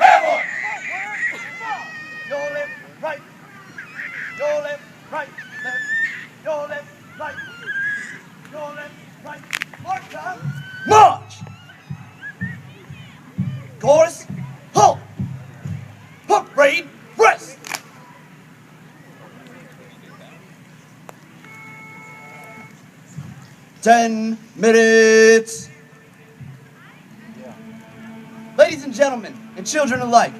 Airborne! Your left, right. Your left, right, left. Your left, right. Your left, right. March time. March! Chorus, halt! Hook braid, rest! Ten minutes. Ladies and gentlemen, and children alike,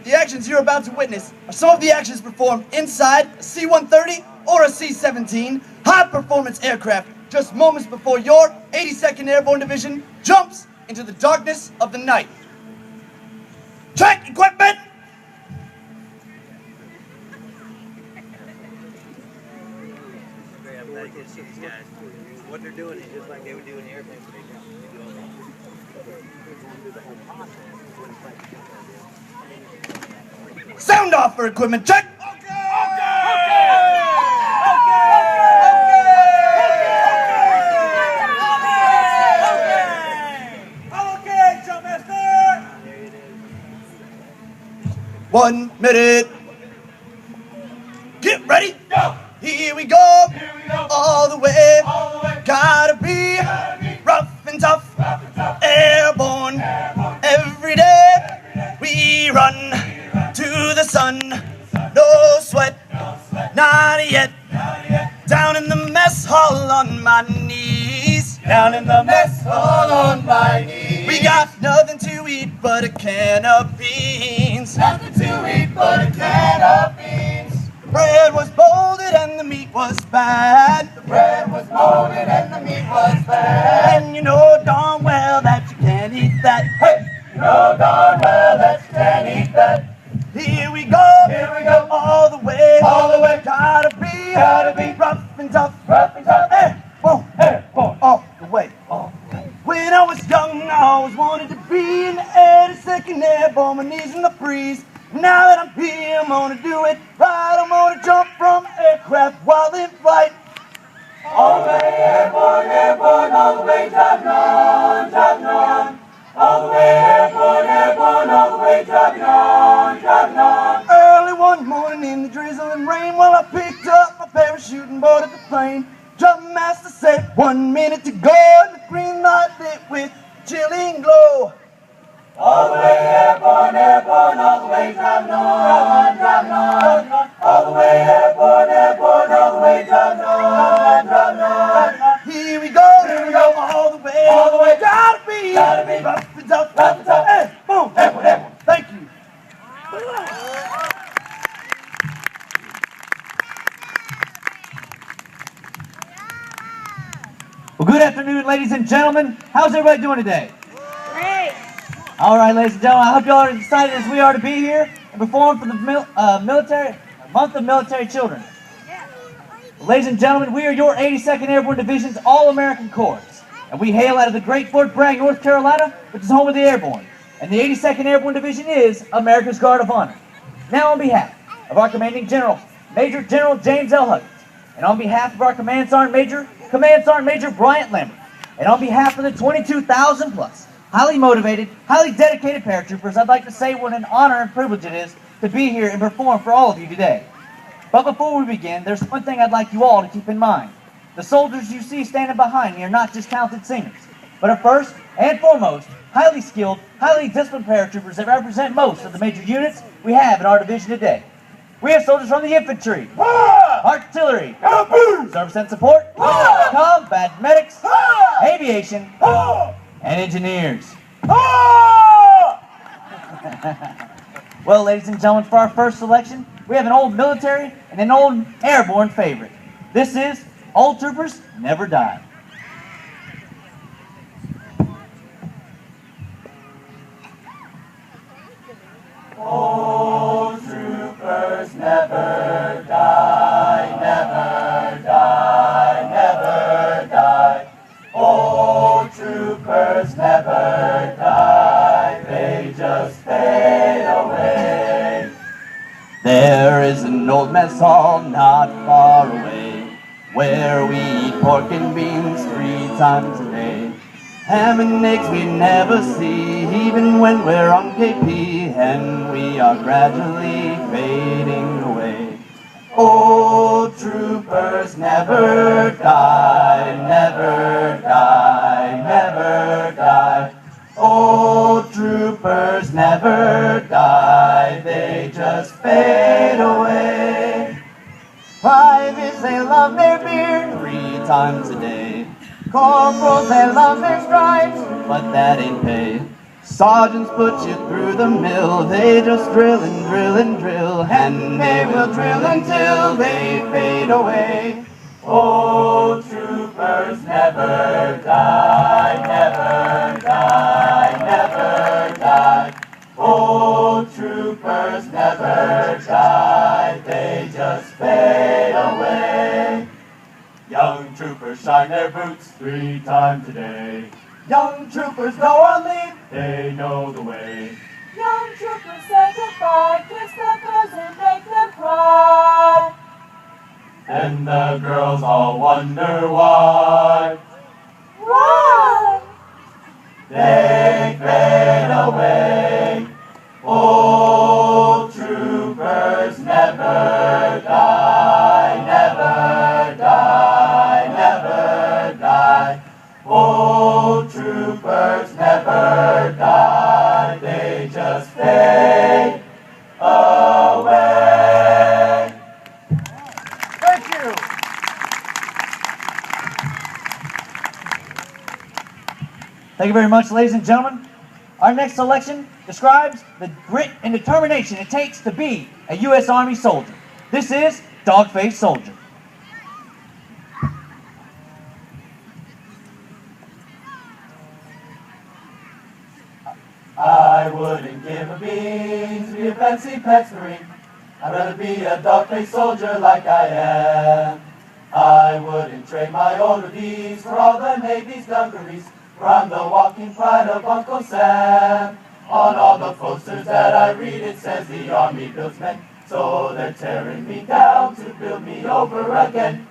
the actions you're about to witness are some of the actions performed inside a C-130 or a C-17 high-performance aircraft just moments before your 82nd Airborne Division jumps into the darkness of the night. Track equipment! These guys, what they're doing is just like they would do in the airplane. Sound off for equipment check! Okay, jump master! 1 minute. Get ready. Go. Here we go. All the way. Gotta be rough and tough. Airborne. Every day we run to the sun. No sweat. Not yet. Down in the mess hall on my knees. Down in the mess hall on my knees. We got nothing to eat but a can of beans. Nothing to eat but a can of beans. Bread was molded and the meat was bad. The bread was molded and the meat was bad. And you know darn well that you can't eat that. Hey, you know darn well that you can't eat that. Here we go, all the way, gotta be rough and tough, Airborne, all the way. When I was young, I always wanted to be in the 82nd Airborne, my knees in the breeze. Now that I'm here, I'm gonna do it right. I'm gonna jump from aircraft while in flight. all the way, airborne, airborne, all the way, driving on, driving on. All the way, airborne, airborne, all the way, driving on, driving on. Early one morning in the drizzling rain, while I picked up my parachute and boarded the plane. Jump master said 1 minute to go, and the green light lit with chilling glow. All the way, airborne, airborne, all the way, driving on, driving on. All the way, airborne, airborne, all the way, driving on, driving on. Here we go, all the way, gotta be rough and tough, hey, boom, Airborne. Thank you. Well, good afternoon, ladies and gentlemen. How's everybody doing today? Great. All right, ladies and gentlemen, I hope you all are as excited as we are to be here and perform for the month of military children. Well, ladies and gentlemen, we are your 82nd Airborne Division's All-American Corps, and we hail out of the great Fort Bragg, North Carolina, which is home of the Airborne. And the 82nd Airborne Division is America's Guard of Honor. Now, on behalf of our commanding general, Major General James L. Huggins, and on behalf of our Command Sergeant Major Bryant Lambert, and on behalf of the 22,000 plus highly motivated, highly dedicated paratroopers, I'd like to say what an honor and privilege it is to be here and perform for all of you today. But before we begin, there's one thing I'd like you all to keep in mind. The soldiers you see standing behind me are not just talented singers, but are first and foremost highly skilled, highly disciplined paratroopers that represent most of the major units we have in our division today. We have soldiers from the infantry, artillery, service and support, combat medics, aviation, and engineers. Well, ladies and gentlemen, for our first selection, we have an old military and an old airborne favorite. This is Old Troopers Never Die. Old troopers never die, never die, never die. Old troopers never die, they just fade away. There is an old mess hall not far away, where we eat pork and beans 3 times a day. Ham and eggs we never see, even when we're on KP, and we are gradually fading away. Old troopers never die, never die, never die. Old troopers never die, they just fade away. Privates, they love their beer 3 times a day. Corporals, they love their stripes, but that ain't pay. Sergeants put you through the mill, they just drill and drill and drill, and they will drill until they fade away. Old troopers never die, never die, never die. Old troopers never die, they just fade away. Young troopers shine their boots 3 times a day. Young troopers go on leave, they know the way. Young troopers say goodbye, kiss the girls and make them cry. And the girls all wonder why. Why? They fade away. Old troopers never die, never die, never die. Old troopers never die, they just fade away. Thank you. Thank you very much, ladies and gentlemen. Our next selection describes the grit and determination it takes to be a U.S. Army soldier. This is Dog-Faced Soldier. I wouldn't give a bean to be a fancy pet Marine. I'd rather be a dog-faced soldier like I am. I wouldn't trade my older days for all the Navy's dungarees, for I'm the walking pride of Uncle Sam. On all the posters that I read it says the Army builds men, so they're tearing me down to build me over again.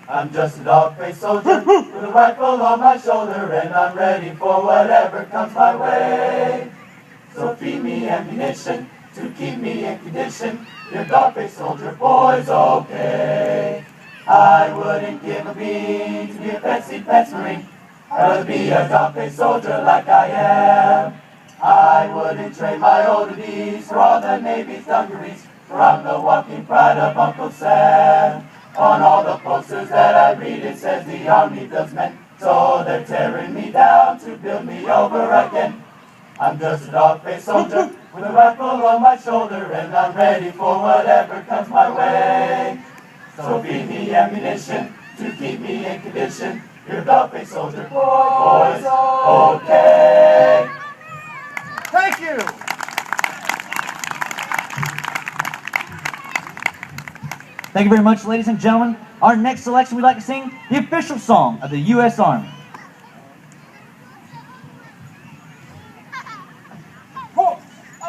I'm just a dog-faced soldier with a rifle on my shoulder, and I'm ready for whatever comes my way. So feed me ammunition to keep me in condition. Your dog-faced soldier boy's okay. I wouldn't give a bean to be a fancy pet Marine. I'd rather be a dog-faced soldier like I am. I wouldn't trade my older days for all the Navy's dungarees, for I'm the walking pride of Uncle Sam. On all the posters that I read it says the Army builds men, so they're tearing me down to build me over again. I'm just a dog-faced soldier with a rifle on my shoulder, and I'm ready for whatever comes my way. So feed me ammunition to keep me in condition. Your dog-faced soldier boy's okay. Thank you. Thank you very much, ladies and gentlemen. Our next selection, we'd like to sing the official song of the U.S. Army.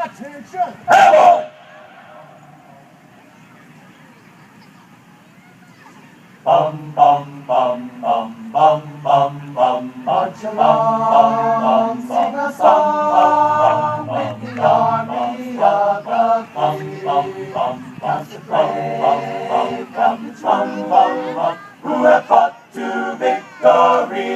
Attention! Airborne! Bum bum bum bum bum bum bum. March along, sing a song with the Army of the Free. Comes the brave, comes the true, Who have fought to victory.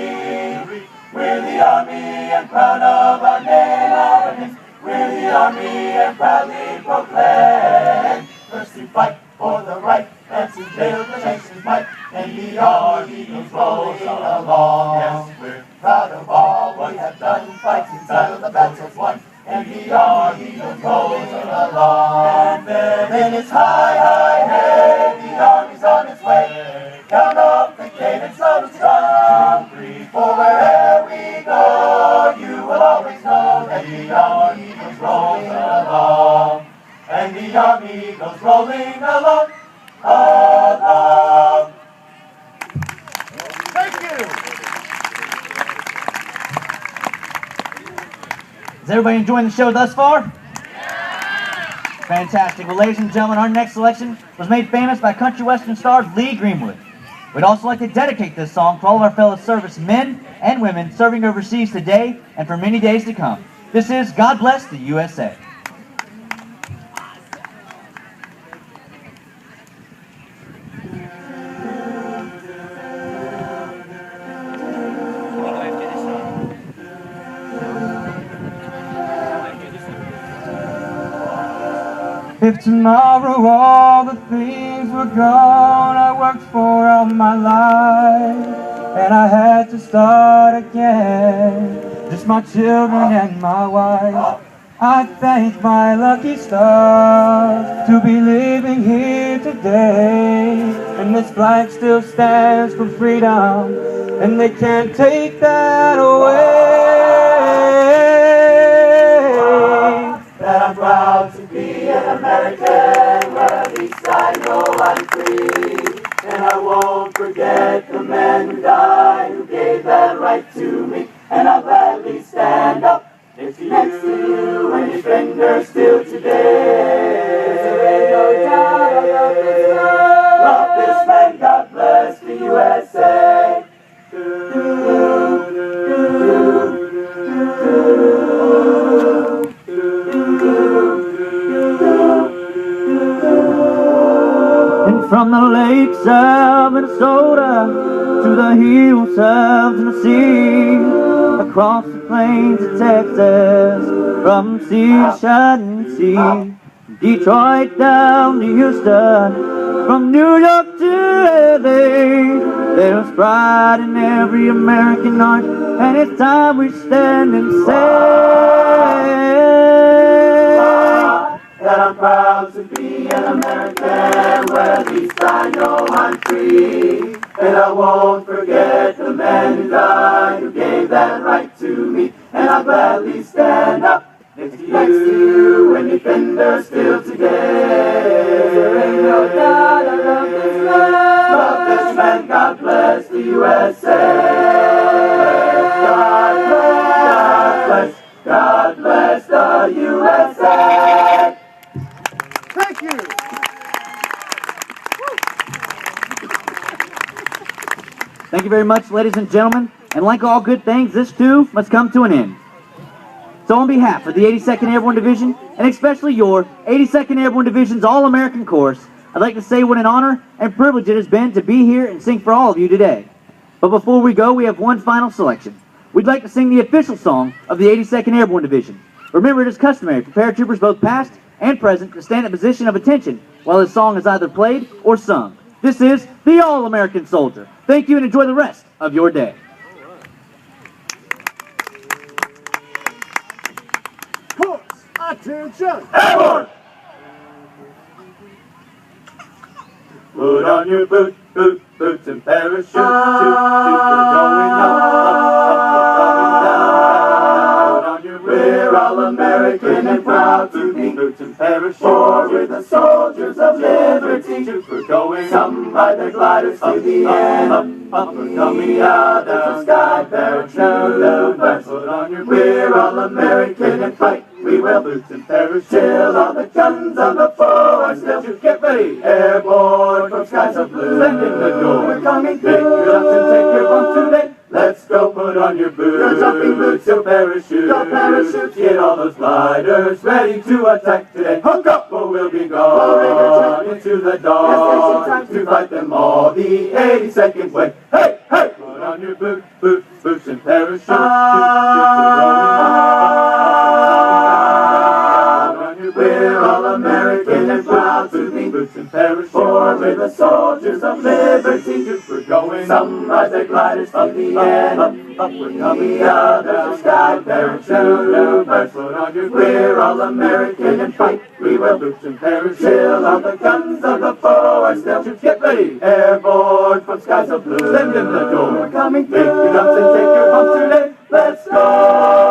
We're the Army and proud of our name. We're the Army and proudly proclaim. First to fight for the right, and to build the nation's might, and the Army goes rolling along. Yes, we're proud of all we have done, fighting till the battle's won, and the Army goes rolling along. And then it's high, high, hey, the Army's on its way. Count off the cadence, slow to strong. 2, 3, 4, wherever we go, you will always know that the Army goes rolling along. And the Army goes rolling along, along. Thank you. Is everybody enjoying the show thus far? Fantastic. Well, ladies and gentlemen, our next selection was made famous by country western star Lee Greenwood. We'd also like to dedicate this song to all of our fellow service men and women serving overseas today and for many days to come. This is God Bless the USA. If tomorrow all the things were gone I worked for all my life, and I had to start again, just my children and my wife, I thank my lucky stars to be living here today. And this flag still stands for freedom, and they can't take that away. That I'm proud to be an American, where at least I know I'm free. And I won't forget the men who died, who gave that right to me. And I'll gladly stand up next to you and defend her still today. There ain't no doubt I love this land. Love this land, God bless the USA. From the lakes of Minnesota to the hills of Tennessee, across the plains of Texas, from sea to shining sea, Detroit down to Houston, from New York to LA, there's pride in every American heart, and it's time we stand and say that I'm proud to be an American, where at least I know I'm free. And I won't forget the men who died, who gave that right to me. And I'll gladly stand up next to you and defend her still today. There ain't no doubt I love this land. Love this land, God bless the USA. God bless the USA. Thank you. Thank you very much, ladies and gentlemen. And like all good things, this too must come to an end. So on behalf of the 82nd Airborne Division, and especially your 82nd Airborne Division's All-American Chorus, I'd like to say what an honor and privilege it has been to be here and sing for all of you today. But before we go, we have one final selection. We'd like to sing the official song of the 82nd Airborne Division. Remember, it is customary for paratroopers both past and present to stand in a position of attention while this song is either played or sung. This is the All-American Soldier. Thank you and enjoy the rest of your day. Chorus, attention. Airborne! Put on your boots and parachute, shoot, we're going up, going down. Put on your we're all American and proud to be boots and parachute. For we're the soldiers of liberty, we're going some by their gliders to the end. Up, we're coming out of the sky, parachute, put on your we're all American and fight. We will boots and parachute till all the guns on the foe are still. Get ready, airborne from skies of blue. Send in the door, we're coming through. Pick your ups and take your bump today. Let's go, put on your boots. Your jumping boots, your parachute. Your parachutes, get all those gliders ready to attack today. Hook up or we'll be gone into the dawn. Yes, to fight them all the 82nd way. Hey, hey, put on your boots and parachute. We're all American and proud to be boots and parachute. For we're the soldiers of liberty. We're going some ride their gliders to the end. Up, we're coming out of the sky, parachute, first put on your. We're all American and fight. We will boots and parachute till all the guns of the foe are still. Get ready, airborne from skies of blue. Send in the door, we're coming through. Make your jumps and take your bumps today. Let's go.